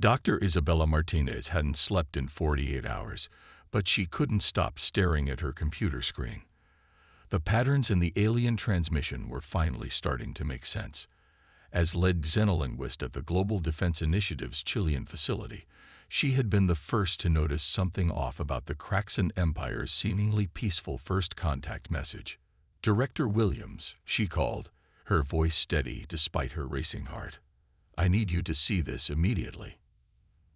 Dr. Isabella Martinez hadn't slept in 48 hours, but she couldn't stop staring at her computer screen. The patterns in the alien transmission were finally starting to make sense. As lead xenolinguist at the Global Defense Initiative's Chilean facility, she had been the first to notice something off about the Kraxan Empire's seemingly peaceful first contact message. "Director Williams," she called, her voice steady despite her racing heart. "I need you to see this immediately."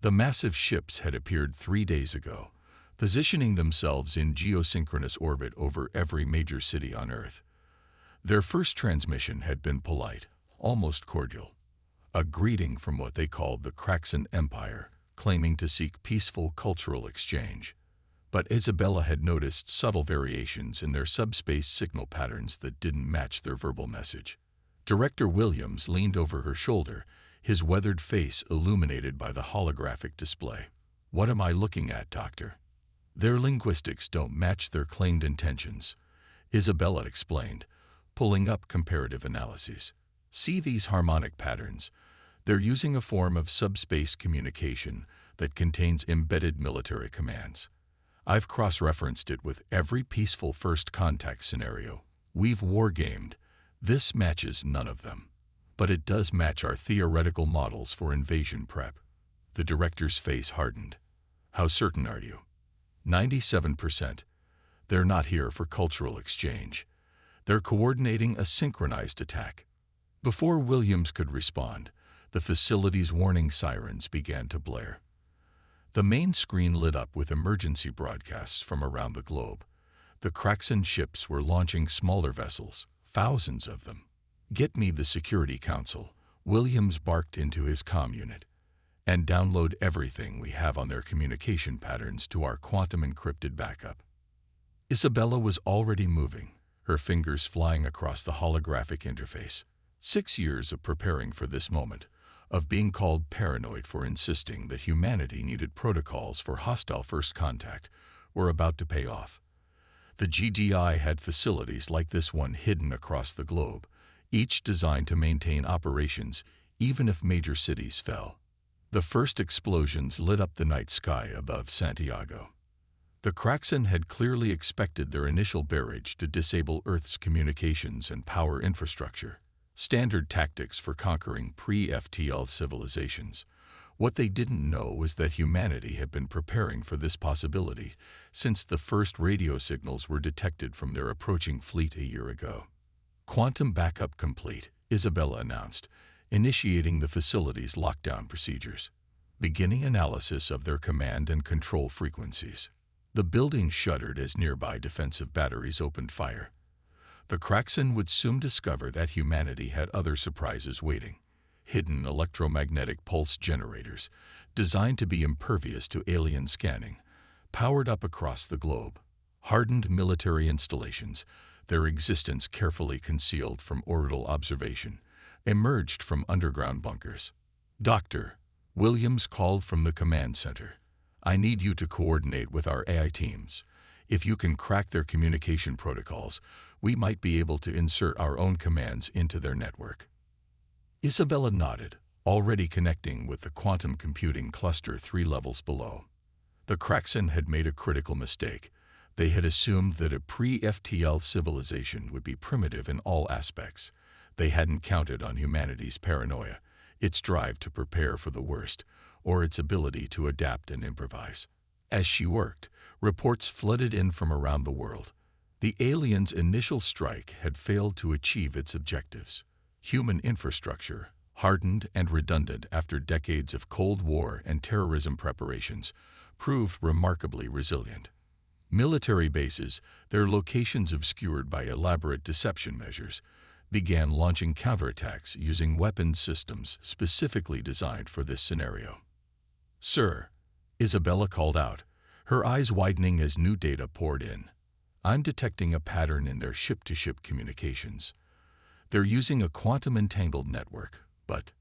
The massive ships had appeared 3 days ago, positioning themselves in geosynchronous orbit over every major city on Earth. Their first transmission had been polite, almost cordial, a greeting from what they called the Kraxan Empire, claiming to seek peaceful cultural exchange. But Isabella had noticed subtle variations in their subspace signal patterns that didn't match their verbal message. Director Williams leaned over her shoulder, his weathered face illuminated by the holographic display. "What am I looking at, Doctor?" "Their linguistics don't match their claimed intentions," Isabella explained, pulling up comparative analyses. "See these harmonic patterns? They're using a form of subspace communication that contains embedded military commands. I've cross-referenced it with every peaceful first contact scenario we've wargamed. This matches none of them. But it does match our theoretical models for invasion prep." The director's face hardened. "How certain are you?" 97%. "They're not here for cultural exchange. They're coordinating a synchronized attack." Before Williams could respond, the facility's warning sirens began to blare. The main screen lit up with emergency broadcasts from around the globe. The Kraxan ships were launching smaller vessels, thousands of them. "Get me the Security Council," Williams barked into his comm unit, "and download everything we have on their communication patterns to our quantum-encrypted backup." Isabella was already moving, her fingers flying across the holographic interface. 6 years of preparing for this moment, of being called paranoid for insisting that humanity needed protocols for hostile first contact, were about to pay off. The GDI had facilities like this one hidden across the globe, each designed to maintain operations even if major cities fell. The first explosions lit up the night sky above Santiago. The Kraxan had clearly expected their initial barrage to disable Earth's communications and power infrastructure, standard tactics for conquering pre-FTL civilizations. What they didn't know was that humanity had been preparing for this possibility since the first radio signals were detected from their approaching fleet a year ago. "Quantum backup complete," Isabella announced, initiating the facility's lockdown procedures, beginning analysis of their command and control frequencies. The building shuddered as nearby defensive batteries opened fire. The Kraxan would soon discover that humanity had other surprises waiting. Hidden electromagnetic pulse generators, designed to be impervious to alien scanning, powered up across the globe. Hardened military installations, their existence carefully concealed from orbital observation, emerged from underground bunkers. "Doctor," Williams called from the command center, "I need you to coordinate with our AI teams. If you can crack their communication protocols, we might be able to insert our own commands into their network." Isabella nodded, already connecting with the quantum computing cluster 3 levels below. The Kraxan had made a critical mistake. They had assumed that a pre-FTL civilization would be primitive in all aspects. They hadn't counted on humanity's paranoia, its drive to prepare for the worst, or its ability to adapt and improvise. As she worked, reports flooded in from around the world. The aliens' initial strike had failed to achieve its objectives. Human infrastructure, hardened and redundant after decades of Cold War and terrorism preparations, proved remarkably resilient. Military bases, their locations obscured by elaborate deception measures, began launching counterattacks using weapons systems specifically designed for this scenario. "Sir," Isabella called out, her eyes widening as new data poured in, "I'm detecting a pattern in their ship-to-ship communications. They're using a quantum-entangled network, but..."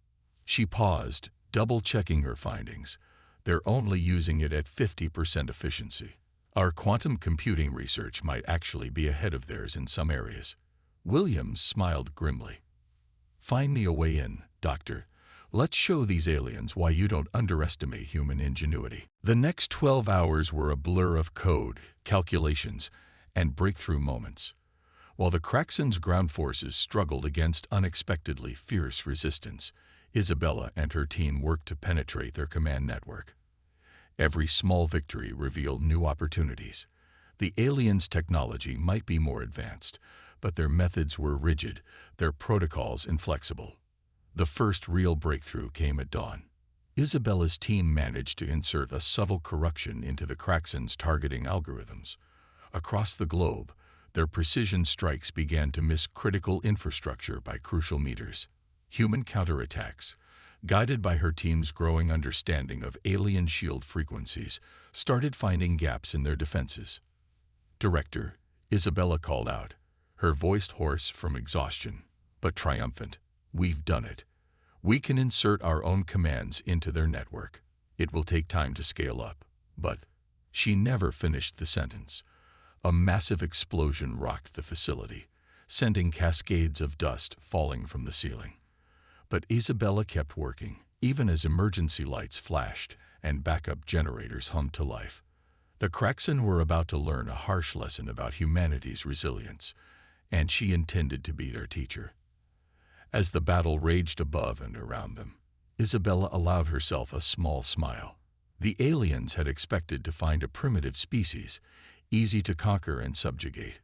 She paused, double-checking her findings. "They're only using it at 50% efficiency. Our quantum computing research might actually be ahead of theirs in some areas." Williams smiled grimly. "Find me a way in, Doctor. Let's show these aliens why you don't underestimate human ingenuity. The next 12 hours were a blur of code, calculations, and breakthrough moments. While the Kraxen's ground forces struggled against unexpectedly fierce resistance, Isabella and her team worked to penetrate their command network. Every small victory revealed new opportunities. The aliens' technology might be more advanced, but their methods were rigid, their protocols inflexible. The first real breakthrough came at dawn. Isabella's team managed to insert a subtle corruption into the Kraxen's targeting algorithms. Across the globe, their precision strikes began to miss critical infrastructure by crucial meters. Human counterattacks, guided by her team's growing understanding of alien shield frequencies, started finding gaps in their defenses. "Director," Isabella called out, her voice hoarse from exhaustion, but triumphant. "We've done it. We can insert our own commands into their network. It will take time to scale up." But she never finished the sentence. A massive explosion rocked the facility, sending cascades of dust falling from the ceiling. But Isabella kept working, even as emergency lights flashed and backup generators hummed to life. The Kraxen were about to learn a harsh lesson about humanity's resilience, and she intended to be their teacher. As the battle raged above and around them, Isabella allowed herself a small smile. The aliens had expected to find a primitive species, easy to conquer and subjugate.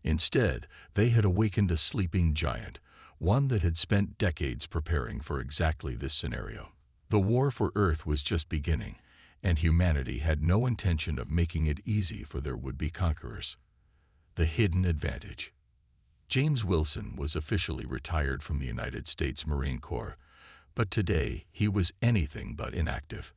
Instead, they had awakened a sleeping giant, one that had spent decades preparing for exactly this scenario. The war for Earth was just beginning, and humanity had no intention of making it easy for their would-be conquerors. The hidden advantage. James Wilson was officially retired from the United States Marine Corps, but today he was anything but inactive.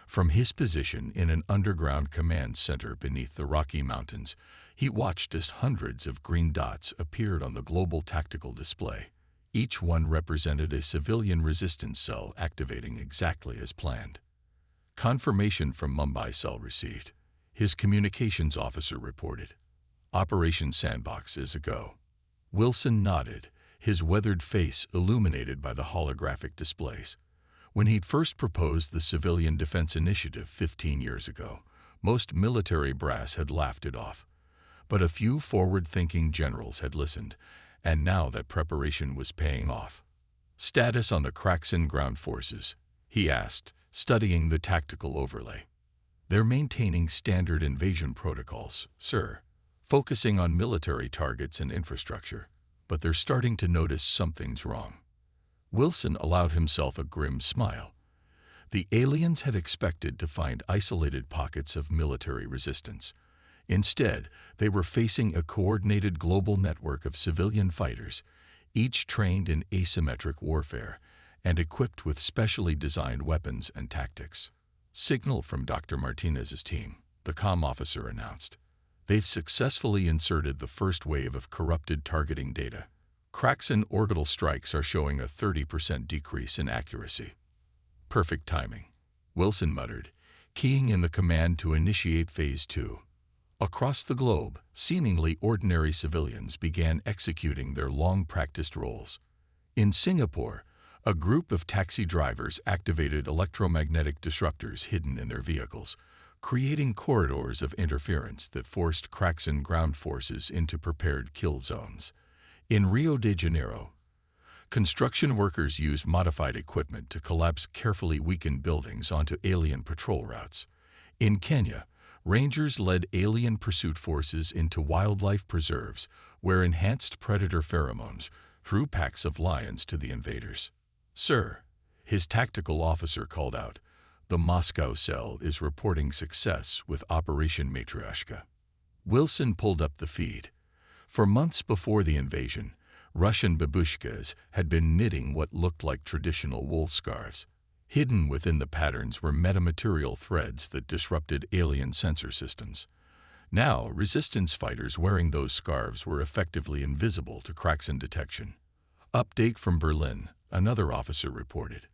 From his position in an underground command center beneath the Rocky Mountains, he watched as hundreds of green dots appeared on the global tactical display. Each one represented a civilian resistance cell activating exactly as planned. Confirmation from Mumbai cell received. His communications officer reported. "Operation Sandbox is a go." Wilson nodded, his weathered face illuminated by the holographic displays. When he'd first proposed the Civilian Defense Initiative 15 years ago, most military brass had laughed it off. But a few forward-thinking generals had listened, and now that preparation was paying off. "Status on the Kraxen ground forces?" he asked, studying the tactical overlay. "They're maintaining standard invasion protocols, sir, focusing on military targets and infrastructure, but they're starting to notice something's wrong." Wilson allowed himself a grim smile. The aliens had expected to find isolated pockets of military resistance. Instead, they were facing a coordinated global network of civilian fighters, each trained in asymmetric warfare and equipped with specially designed weapons and tactics. "Signal from Dr. Martinez's team," the comm officer announced. "They've successfully inserted the first wave of corrupted targeting data. Kraxen orbital strikes are showing a 30% decrease in accuracy." "Perfect timing," Wilson muttered, keying in the command to initiate Phase 2. Across the globe, seemingly ordinary civilians began executing their long-practiced roles. In Singapore, a group of taxi drivers activated electromagnetic disruptors hidden in their vehicles, creating corridors of interference that forced Kraxen ground forces into prepared kill zones. In Rio de Janeiro, construction workers used modified equipment to collapse carefully weakened buildings onto alien patrol routes. In Kenya, rangers led alien pursuit forces into wildlife preserves where enhanced predator pheromones drew packs of lions to the invaders. "Sir," his tactical officer called out, "the Moscow cell is reporting success with Operation Matryoshka." Wilson pulled up the feed. For months before the invasion, Russian babushkas had been knitting what looked like traditional wool scarves. Hidden within the patterns were metamaterial threads that disrupted alien sensor systems. Now, resistance fighters wearing those scarves were effectively invisible to Kraxen detection. "Update from Berlin," another officer reported.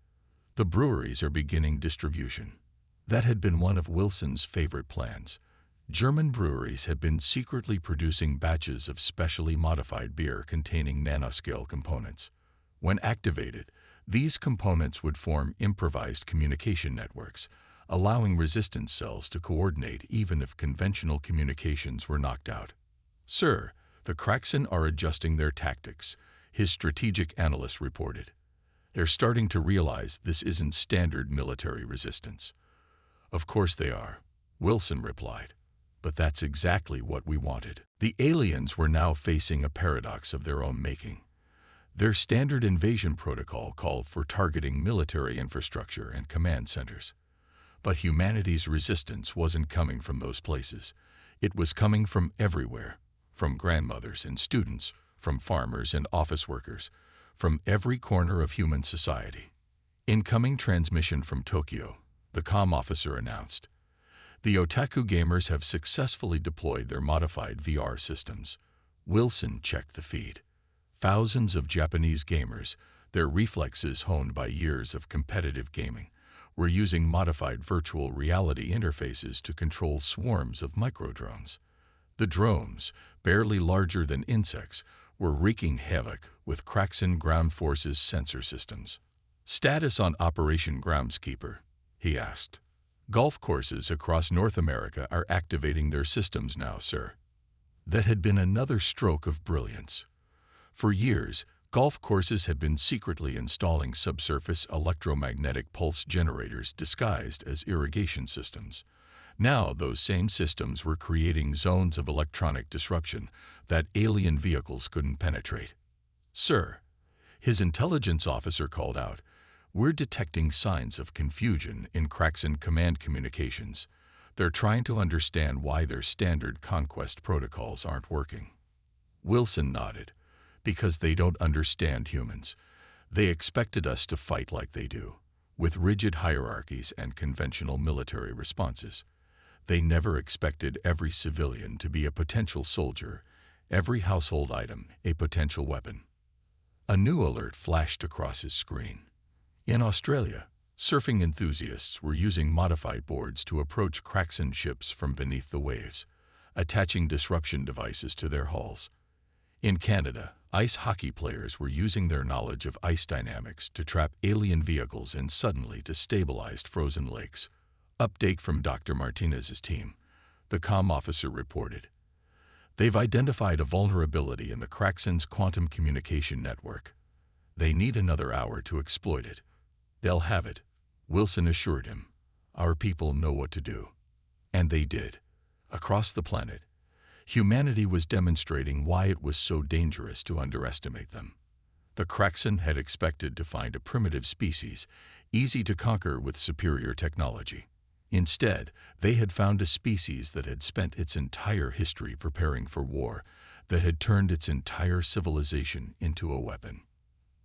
"The breweries are beginning distribution." That had been one of Wilson's favorite plans. German breweries had been secretly producing batches of specially modified beer containing nanoscale components. When activated, These components would form improvised communication networks, allowing resistance cells to coordinate even if conventional communications were knocked out. "Sir, the Kraxan are adjusting their tactics," his strategic analyst reported. "They're starting to realize this isn't standard military resistance." "Of course they are," Wilson replied. "But that's exactly what we wanted." The aliens were now facing a paradox of their own making. Their standard invasion protocol called for targeting military infrastructure and command centers. But humanity's resistance wasn't coming from those places. It was coming from everywhere, from grandmothers and students, from farmers and office workers, from every corner of human society. "Incoming transmission from Tokyo," the comm officer announced. "The otaku gamers have successfully deployed their modified VR systems." Wilson checked the feed. Thousands of Japanese gamers, their reflexes honed by years of competitive gaming, were using modified virtual reality interfaces to control swarms of microdrones. The drones, barely larger than insects, were wreaking havoc with Kraxan ground forces sensor systems. "Status on Operation Groundskeeper?" he asked. "Golf courses across North America are activating their systems now, sir." That had been another stroke of brilliance. For years, golf courses had been secretly installing subsurface electromagnetic pulse generators disguised as irrigation systems. Now those same systems were creating zones of electronic disruption that alien vehicles couldn't penetrate. "Sir," his intelligence officer called out, "we're detecting signs of confusion in Kraxan command communications. They're trying to understand why their standard conquest protocols aren't working." Wilson nodded. "Because they don't understand humans. They expected us to fight like they do, with rigid hierarchies and conventional military responses. They never expected every civilian to be a potential soldier, every household item a potential weapon." A new alert flashed across his screen. In Australia, surfing enthusiasts were using modified boards to approach Kraxan ships from beneath the waves, attaching disruption devices to their hulls. In Canada, ice hockey players were using their knowledge of ice dynamics to trap alien vehicles in suddenly destabilized frozen lakes. Update from Dr. Martinez's team, the comm officer reported. "They've identified a vulnerability in the Kraxan's quantum communication network. They need another hour to exploit it." "They'll have it," Wilson assured him. "Our people know what to do." And they did. Across the planet, humanity was demonstrating why it was so dangerous to underestimate them. The Kraxan had expected to find a primitive species, easy to conquer with superior technology. Instead, they had found a species that had spent its entire history preparing for war, that had turned its entire civilization into a weapon.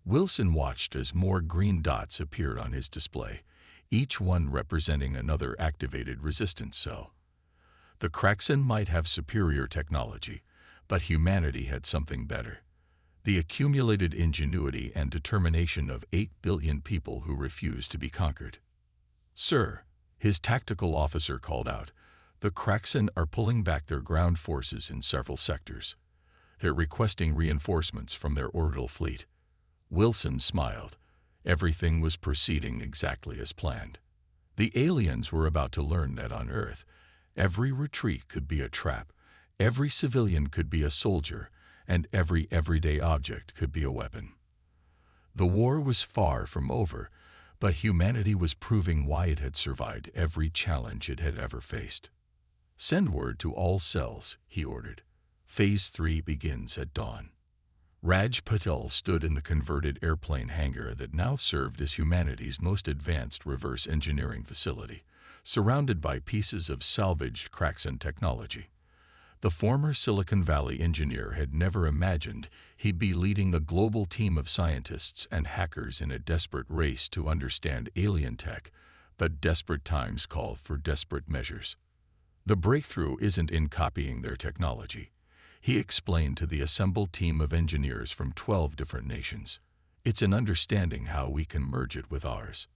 Wilson watched as more green dots appeared on his display, each one representing another activated resistance cell. The Kraxan might have superior technology, but humanity had something better: the accumulated ingenuity and determination of 8 billion people who refused to be conquered. "Sir," his tactical officer called out, "the Kraxan are pulling back their ground forces in several sectors. They're requesting reinforcements from their orbital fleet." Wilson smiled. Everything was proceeding exactly as planned. The aliens were about to learn that on Earth, every retreat could be a trap, every civilian could be a soldier, and every everyday object could be a weapon. The war was far from over, but humanity was proving why it had survived every challenge it had ever faced. "Send word to all cells," he ordered. "Phase 3 begins at dawn." Raj Patel stood in the converted airplane hangar that now served as humanity's most advanced reverse engineering facility, surrounded by pieces of salvaged Kraxan technology. The former Silicon Valley engineer had never imagined he'd be leading a global team of scientists and hackers in a desperate race to understand alien tech, but desperate times call for desperate measures. "The breakthrough isn't in copying their technology," he explained to the assembled team of engineers from 12 different nations. "It's in understanding how we can merge it with ours."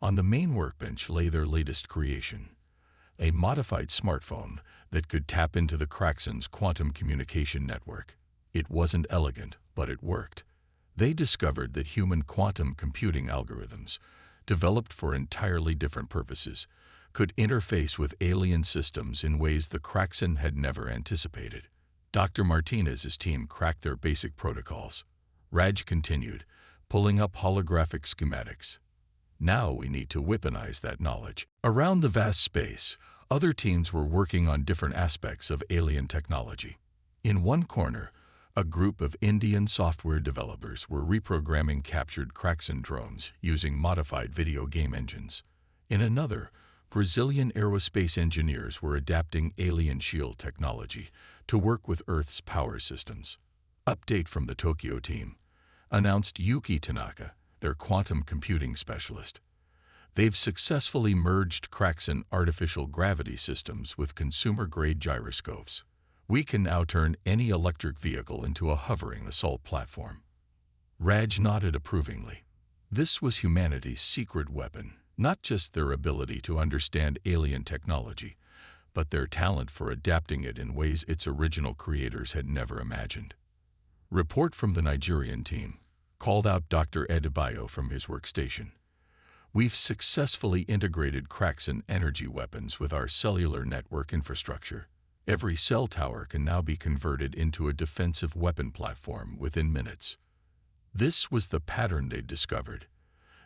On the main workbench lay their latest creation, a modified smartphone that could tap into the Kraxan's quantum communication network. It wasn't elegant, but it worked. They discovered that human quantum computing algorithms, developed for entirely different purposes, could interface with alien systems in ways the Kraxan had never anticipated. Dr. Martinez's team cracked their basic protocols. Raj continued, pulling up holographic schematics. Now we need to weaponize that knowledge. Around the vast space, other teams were working on different aspects of alien technology. In one corner, a group of Indian software developers were reprogramming captured Kraxan drones using modified video game engines. In another, Brazilian aerospace engineers were adapting alien shield technology to work with Earth's power systems. Update from the Tokyo team, announced Yuki Tanaka, their quantum computing specialist. They've successfully merged Kraxan artificial gravity systems with consumer-grade gyroscopes. We can now turn any electric vehicle into a hovering assault platform. Raj nodded approvingly. This was humanity's secret weapon, not just their ability to understand alien technology, but their talent for adapting it in ways its original creators had never imagined. Report from the Nigerian team, called out Dr. Adebayo from his workstation. We've successfully integrated Kraxan energy weapons with our cellular network infrastructure. Every cell tower can now be converted into a defensive weapon platform within minutes. This was the pattern they'd discovered.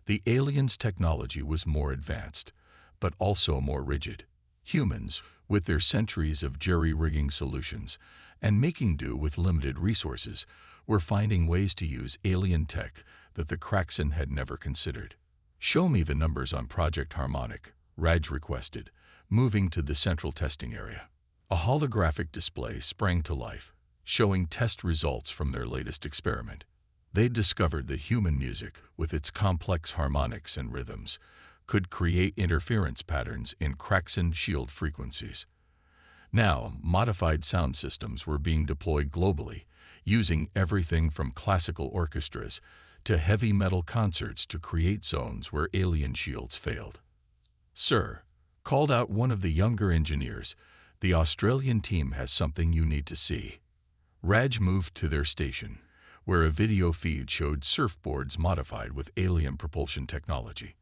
The aliens' technology was more advanced, but also more rigid. Humans, with their centuries of jerry-rigging solutions and making do with limited resources, were finding ways to use alien tech that the Kraxan had never considered. Show me the numbers on Project Harmonic, Raj requested, moving to the central testing area. A holographic display sprang to life, showing test results from their latest experiment. They'd discovered that human music, with its complex harmonics and rhythms, could create interference patterns in Kraxan shield frequencies. Now, modified sound systems were being deployed globally, using everything from classical orchestras to heavy metal concerts to create zones where alien shields failed. Sir, called out one of the younger engineers, the Australian team has something you need to see. Raj moved to their station, where a video feed showed surfboards modified with alien propulsion technology.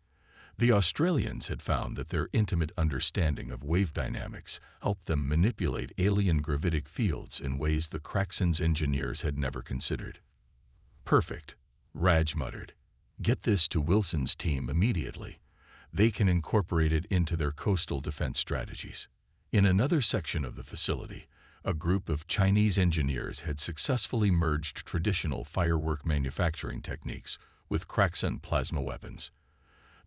The Australians had found that their intimate understanding of wave dynamics helped them manipulate alien gravitic fields in ways the Kraxan's engineers had never considered. Perfect, Raj muttered. Get this to Wilson's team immediately. They can incorporate it into their coastal defense strategies. In another section of the facility, a group of Chinese engineers had successfully merged traditional firework manufacturing techniques with Kraxan plasma weapons.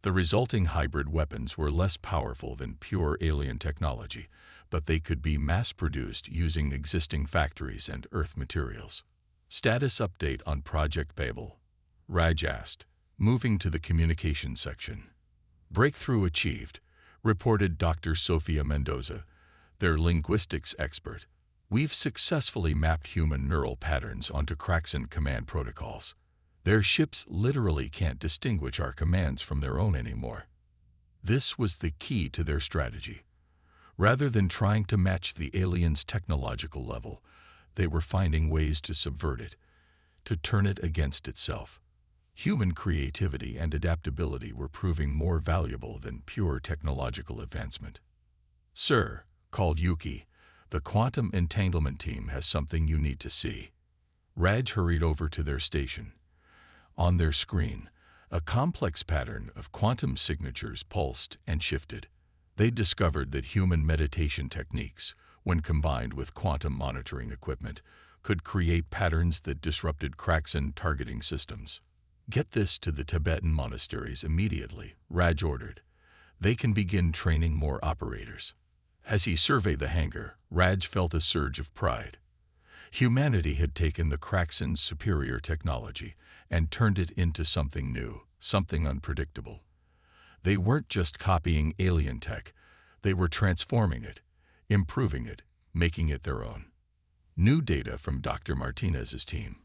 The resulting hybrid weapons were less powerful than pure alien technology, but they could be mass-produced using existing factories and Earth materials. Status update on Project Babel, Raj asked, moving to the communications section. Breakthrough achieved, reported Dr. Sofia Mendoza, their linguistics expert. We've successfully mapped human neural patterns onto Kraxan command protocols. Their ships literally can't distinguish our commands from their own anymore. This was the key to their strategy. Rather than trying to match the aliens' technological level, they were finding ways to subvert it, to turn it against itself. Human creativity and adaptability were proving more valuable than pure technological advancement. Sir, called Yuki, the quantum entanglement team has something you need to see. Raj hurried over to their station. On their screen, a complex pattern of quantum signatures pulsed and shifted. They discovered that human meditation techniques, when combined with quantum monitoring equipment, could create patterns that disrupted Kraxan targeting systems. Get this to the Tibetan monasteries immediately, Raj ordered. They can begin training more operators. As he surveyed the hangar, Raj felt a surge of pride. Humanity had taken the Kraxan's superior technology and turned it into something new, something unpredictable. They weren't just copying alien tech, they were transforming it, improving it, making it their own. New data from Dr. Martinez's team,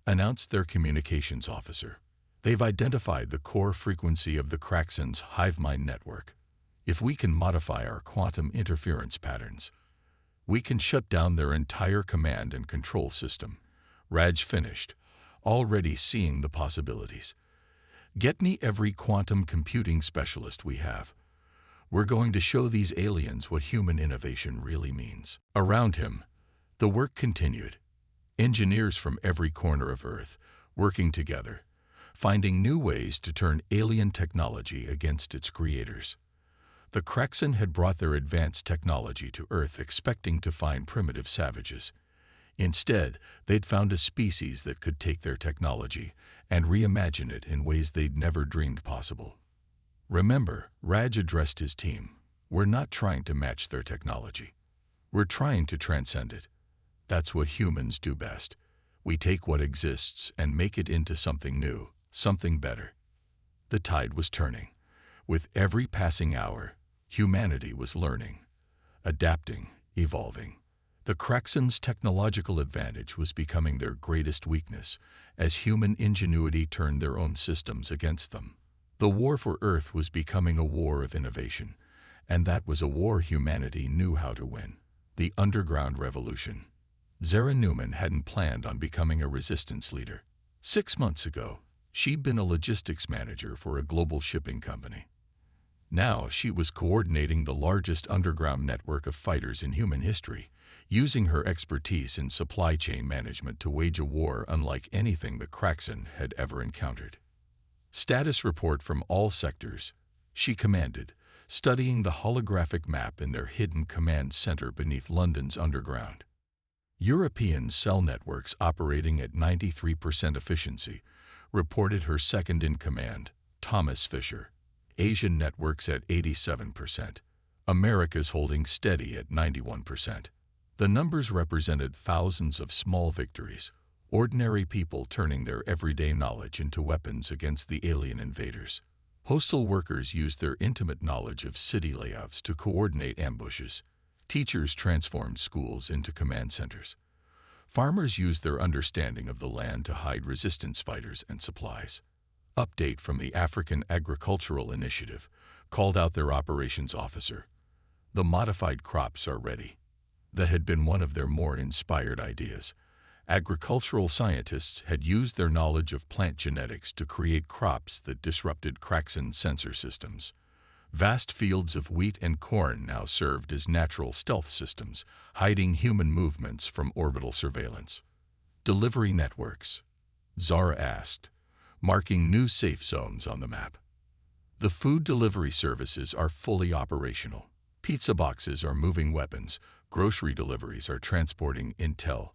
announced their communications officer. They've identified the core frequency of the Kraxan's hive mind network. If we can modify our quantum interference patterns, we can shut down their entire command and control system. Raj finished, already seeing the possibilities. Get me every quantum computing specialist we have. We're going to show these aliens what human innovation really means. Around him, the work continued. Engineers from every corner of Earth, working together, finding new ways to turn alien technology against its creators. The Kraxan had brought their advanced technology to Earth expecting to find primitive savages. Instead, they'd found a species that could take their technology and reimagine it in ways they'd never dreamed possible. Remember, Raj addressed his team. We're not trying to match their technology. We're trying to transcend it. That's what humans do best. We take what exists and make it into something new, something better. The tide was turning. With every passing hour, humanity was learning, adapting, evolving. The Kraxans' technological advantage was becoming their greatest weakness, as human ingenuity turned their own systems against them. The war for Earth was becoming a war of innovation, and that was a war humanity knew how to win. The Underground Revolution. Zara Newman hadn't planned on becoming a resistance leader. 6 months ago, she'd been a logistics manager for a global shipping company. Now she was coordinating the largest underground network of fighters in human history, using her expertise in supply chain management to wage a war unlike anything the Kraxan had ever encountered. Status report from all sectors. She commanded, studying the holographic map in their hidden command center beneath London's underground. European cell networks operating at 93% efficiency, reported her second-in-command, Thomas Fisher. Asian networks at 87%. America's holding steady at 91%. The numbers represented thousands of small victories, ordinary people turning their everyday knowledge into weapons against the alien invaders. Postal workers used their intimate knowledge of city layouts to coordinate ambushes. Teachers transformed schools into command centers. Farmers used their understanding of the land to hide resistance fighters and supplies. Update from the African Agricultural Initiative called out their operations officer. The modified crops are ready. That had been one of their more inspired ideas. Agricultural scientists had used their knowledge of plant genetics to create crops that disrupted Kraxan sensor systems. Vast fields of wheat and corn now served as natural stealth systems, hiding human movements from orbital surveillance. Delivery networks, Zara asked, marking new safe zones on the map. The food delivery services are fully operational. Pizza boxes are moving weapons, grocery deliveries are transporting intel,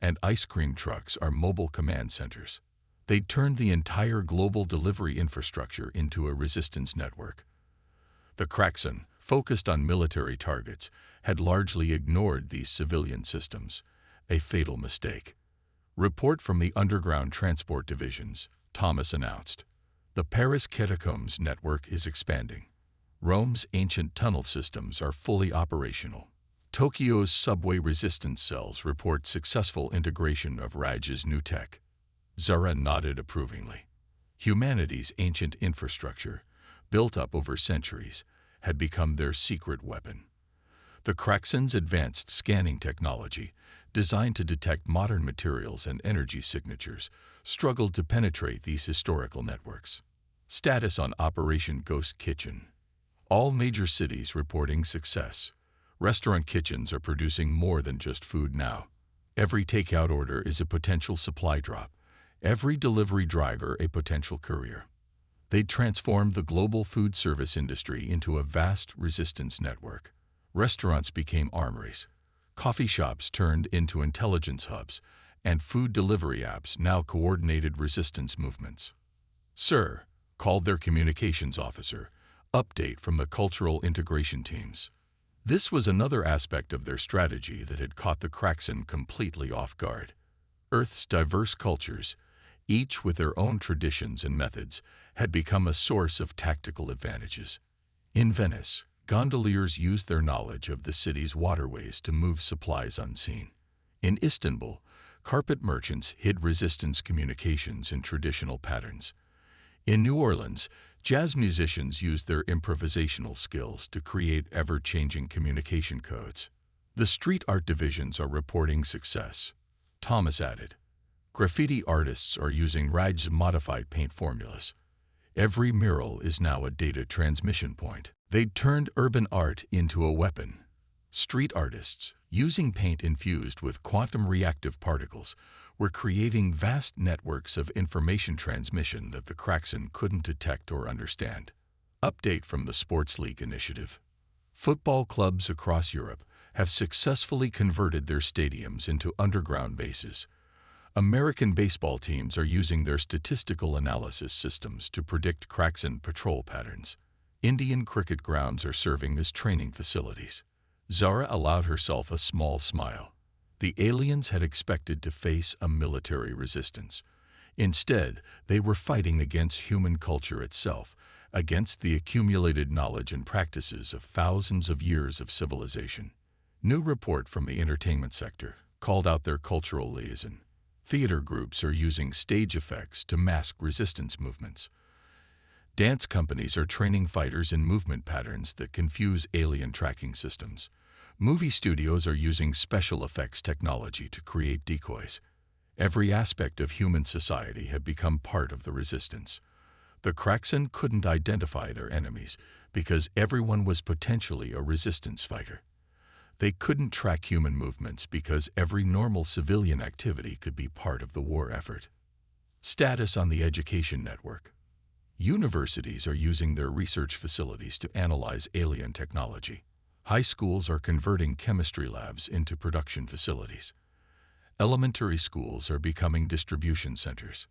and ice cream trucks are mobile command centers. They turned the entire global delivery infrastructure into a resistance network. The Kraxan, focused on military targets, had largely ignored these civilian systems, a fatal mistake. Report from the underground transport divisions, Thomas announced. The Paris Catacombs network is expanding. Rome's ancient tunnel systems are fully operational. Tokyo's subway resistance cells report successful integration of Raj's new tech. Zara nodded approvingly. Humanity's ancient infrastructure, built up over centuries, had become their secret weapon. The Kraxans' advanced scanning technology, designed to detect modern materials and energy signatures, struggled to penetrate these historical networks. Status on Operation Ghost Kitchen. All major cities reporting success. Restaurant kitchens are producing more than just food now. Every takeout order is a potential supply drop. Every delivery driver a potential courier. They'd transformed the global food service industry into a vast resistance network. Restaurants became armories. Coffee shops turned into intelligence hubs, and food delivery apps now coordinated resistance movements. "Sir," called their communications officer, update from the cultural integration teams. This was another aspect of their strategy that had caught the Kraxan completely off guard. Earth's diverse cultures, each with their own traditions and methods, had become a source of tactical advantages. In Venice, gondoliers used their knowledge of the city's waterways to move supplies unseen. In Istanbul, carpet merchants hid resistance communications in traditional patterns. In New Orleans, jazz musicians used their improvisational skills to create ever-changing communication codes. The street art divisions are reporting success, Thomas added. Graffiti artists are using Raj's modified paint formulas. Every mural is now a data transmission point. They'd turned urban art into a weapon. Street artists, using paint infused with quantum reactive particles, were creating vast networks of information transmission that the Kraxen couldn't detect or understand. Update from the Sports League initiative. Football clubs across Europe have successfully converted their stadiums into underground bases. American baseball teams are using their statistical analysis systems to predict Kraxen patrol patterns. Indian cricket grounds are serving as training facilities. Zara allowed herself a small smile. The aliens had expected to face a military resistance. Instead, they were fighting against human culture itself, against the accumulated knowledge and practices of thousands of years of civilization. New report from the entertainment sector called out their cultural liaison. Theater groups are using stage effects to mask resistance movements. Dance companies are training fighters in movement patterns that confuse alien tracking systems. Movie studios are using special effects technology to create decoys. Every aspect of human society had become part of the resistance. The Kraxen couldn't identify their enemies because everyone was potentially a resistance fighter. They couldn't track human movements because every normal civilian activity could be part of the war effort. Status on the education network. Universities are using their research facilities to analyze alien technology. High schools are converting chemistry labs into production facilities. Elementary schools are becoming distribution centers.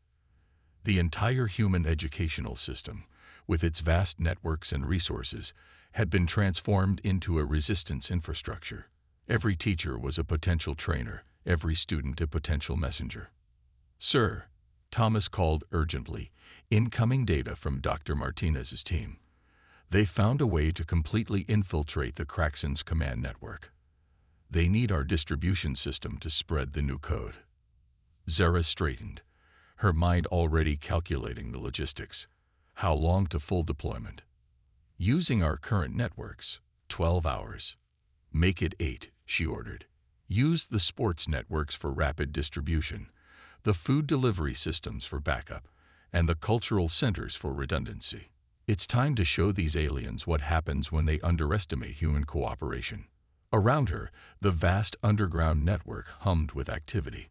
The entire human educational system, with its vast networks and resources, had been transformed into a resistance infrastructure. Every teacher was a potential trainer, every student a potential messenger. "Sir," Thomas called urgently, incoming data from Dr. Martinez's team. They found a way to completely infiltrate the Kraxen's command network. They need our distribution system to spread the new code. Zara straightened, her mind already calculating the logistics. How long to full deployment? Using our current networks, 12 hours. Make it 8, she ordered. Use the sports networks for rapid distribution, the food delivery systems for backup, and the cultural centers for redundancy. It's time to show these aliens what happens when they underestimate human cooperation. Around her, the vast underground network hummed with activity.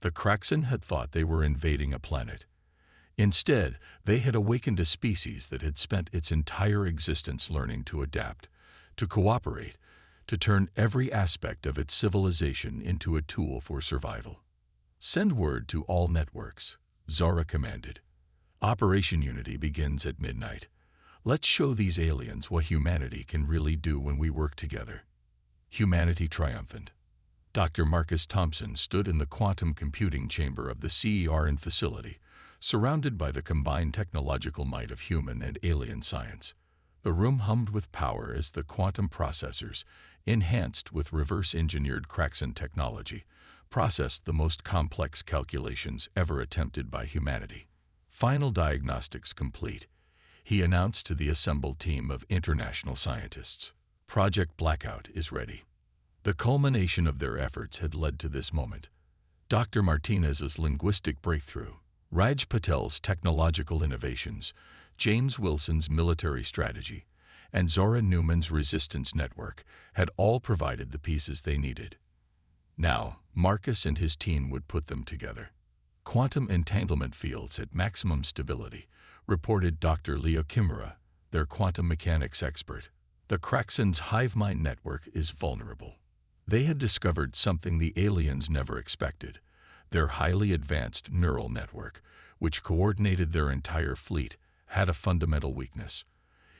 The Kraxen had thought they were invading a planet. Instead, they had awakened a species that had spent its entire existence learning to adapt, to cooperate, to turn every aspect of its civilization into a tool for survival. "Send word to all networks," Zara commanded. "Operation Unity begins at midnight. Let's show these aliens what humanity can really do when we work together." Humanity triumphant. Dr. Marcus Thompson stood in the quantum computing chamber of the CERN facility, surrounded by the combined technological might of human and alien science. The room hummed with power as the quantum processors, enhanced with reverse-engineered Kraxen technology, processed the most complex calculations ever attempted by humanity. Final diagnostics complete, he announced to the assembled team of international scientists. Project Blackout is ready. The culmination of their efforts had led to this moment. Dr. Martinez's linguistic breakthrough, Raj Patel's technological innovations, James Wilson's military strategy, and Zora Newman's resistance network had all provided the pieces they needed. Now, Marcus and his team would put them together. Quantum entanglement fields at maximum stability, reported Dr. Leo Kimura, their quantum mechanics expert. The Kraxen's hive mind network is vulnerable. They had discovered something the aliens never expected. Their highly advanced neural network, which coordinated their entire fleet, had a fundamental weakness.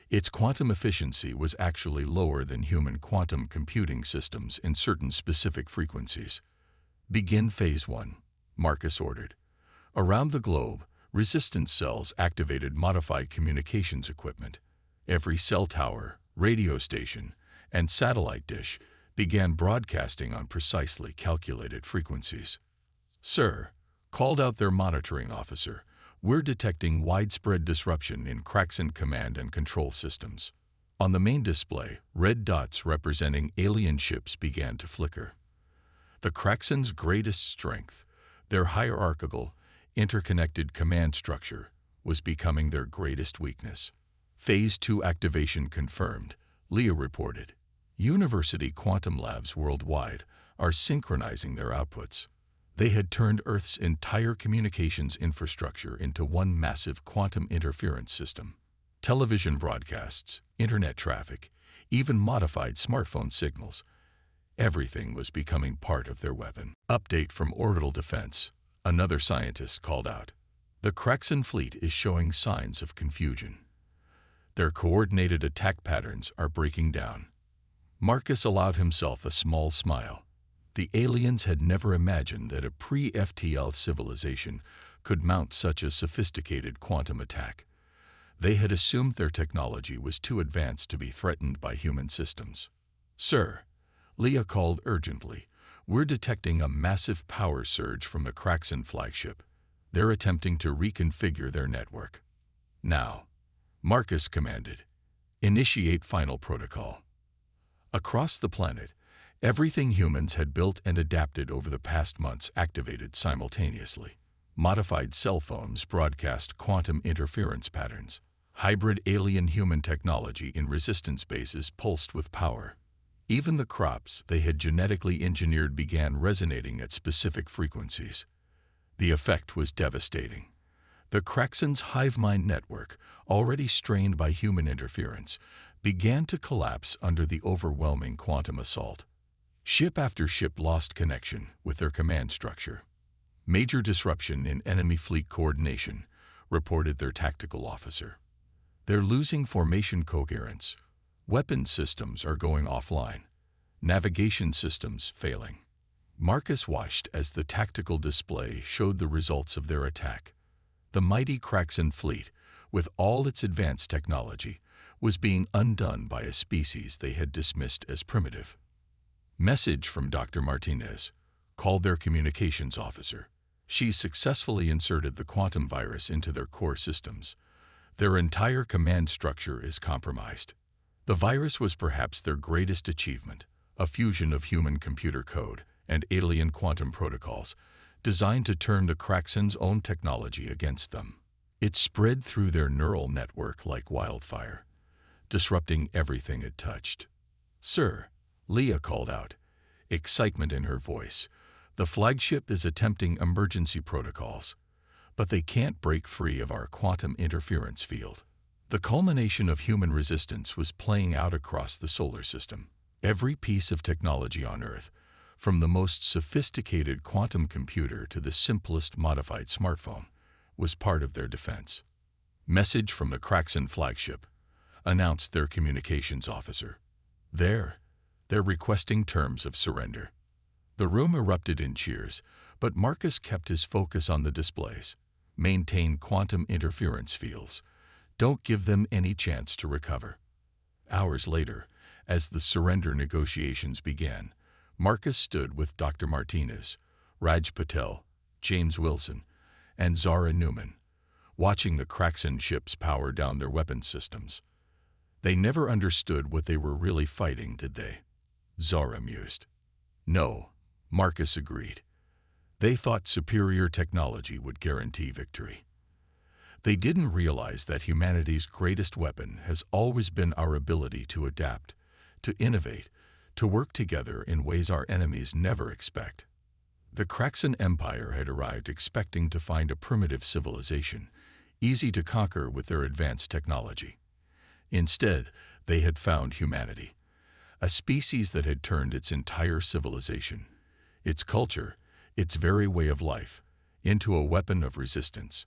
Its quantum efficiency was actually lower than human quantum computing systems in certain specific frequencies. "Begin Phase 1, Marcus ordered. Around the globe, resistance cells activated modified communications equipment. Every cell tower, radio station, and satellite dish began broadcasting on precisely calculated frequencies. "Sir," called out their monitoring officer, "we're detecting widespread disruption in Kraxen command and control systems." On the main display, red dots representing alien ships began to flicker. The Kraxen's greatest strength, Their hierarchical, interconnected command structure was becoming their greatest weakness. Phase 2 activation confirmed, Leah reported. University quantum labs worldwide are synchronizing their outputs. They had turned Earth's entire communications infrastructure into one massive quantum interference system. Television broadcasts, internet traffic, even modified smartphone signals. Everything was becoming part of their weapon. Update from Orbital Defense. Another scientist called out. The Kraxan fleet is showing signs of confusion. Their coordinated attack patterns are breaking down. Marcus allowed himself a small smile. The aliens had never imagined that a pre-FTL civilization could mount such a sophisticated quantum attack. They had assumed their technology was too advanced to be threatened by human systems. "Sir," Leah called urgently, "we're detecting a massive power surge from the Kraxan flagship. They're attempting to reconfigure their network." "Now," Marcus commanded, "initiate final protocol." Across the planet, everything humans had built and adapted over the past months activated simultaneously. Modified cell phones broadcast quantum interference patterns. Hybrid alien-human technology in resistance bases pulsed with power. Even the crops they had genetically engineered began resonating at specific frequencies. The effect was devastating. The Kraxan's hive mind network, already strained by human interference, began to collapse under the overwhelming quantum assault. Ship after ship lost connection with their command structure. "Major disruption in enemy fleet coordination," reported their tactical officer. "They're losing formation coherence. Weapon systems are going offline. Navigation systems failing." Marcus watched as the tactical display showed the results of their attack. The mighty Kraxan fleet, with all its advanced technology, was being undone by a species they had dismissed as primitive. "Message from Dr. Martinez," called their communications officer. "She's successfully inserted the quantum virus into their core systems. Their entire command structure is compromised." The virus was perhaps their greatest achievement, a fusion of human-computer code and alien quantum protocols, designed to turn the Kraxan's own technology against them. It spread through their neural network like wildfire, disrupting everything it touched. "Sir," Leah called out, excitement in her voice, "the flagship is attempting emergency protocols, but they can't break free of our quantum interference field." The culmination of human resistance was playing out across the solar system. Every piece of technology on Earth, from the most sophisticated quantum computer to the simplest modified smartphone, was part of their defense. "Message from the Kraxan flagship," announced their communications officer. They're requesting terms of surrender." The room erupted in cheers, but Marcus kept his focus on the displays. "Maintain quantum interference fields. Don't give them any chance to recover." Hours later, as the surrender negotiations began, Marcus stood with Dr. Martinez, Raj Patel, James Wilson, and Zara Newman, watching the Kraxan ships power down their weapon systems. "They never understood what they were really fighting, did they?" Zara mused. "No," Marcus agreed. "They thought superior technology would guarantee victory. They didn't realize that humanity's greatest weapon has always been our ability to adapt, to innovate, to work together in ways our enemies never expect." The Kraxan Empire had arrived expecting to find a primitive civilization, easy to conquer with their advanced technology. Instead, they had found humanity, a species that had turned its entire civilization, its culture, its very way of life, into a weapon of resistance.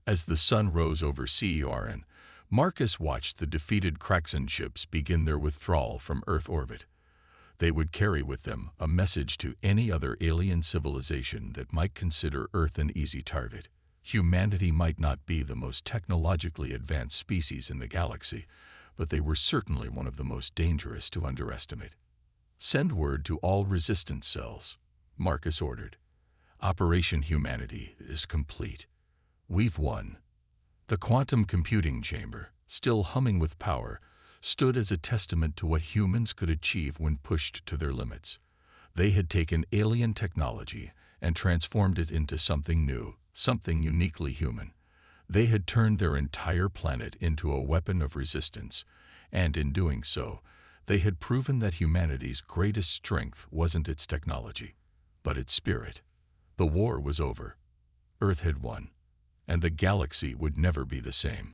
As the sun rose over CERN, Marcus watched the defeated Kraxan ships begin their withdrawal from Earth orbit. They would carry with them a message to any other alien civilization that might consider Earth an easy target. Humanity might not be the most technologically advanced species in the galaxy, but they were certainly one of the most dangerous to underestimate. "Send word to all resistance cells," Marcus ordered. "Operation Humanity is complete. We've won." The quantum computing chamber, still humming with power, stood as a testament to what humans could achieve when pushed to their limits. They had taken alien technology and transformed it into something new, something uniquely human. They had turned their entire planet into a weapon of resistance, and in doing so, they had proven that humanity's greatest strength wasn't its technology, but its spirit. The war was over. Earth had won, and the galaxy would never be the same.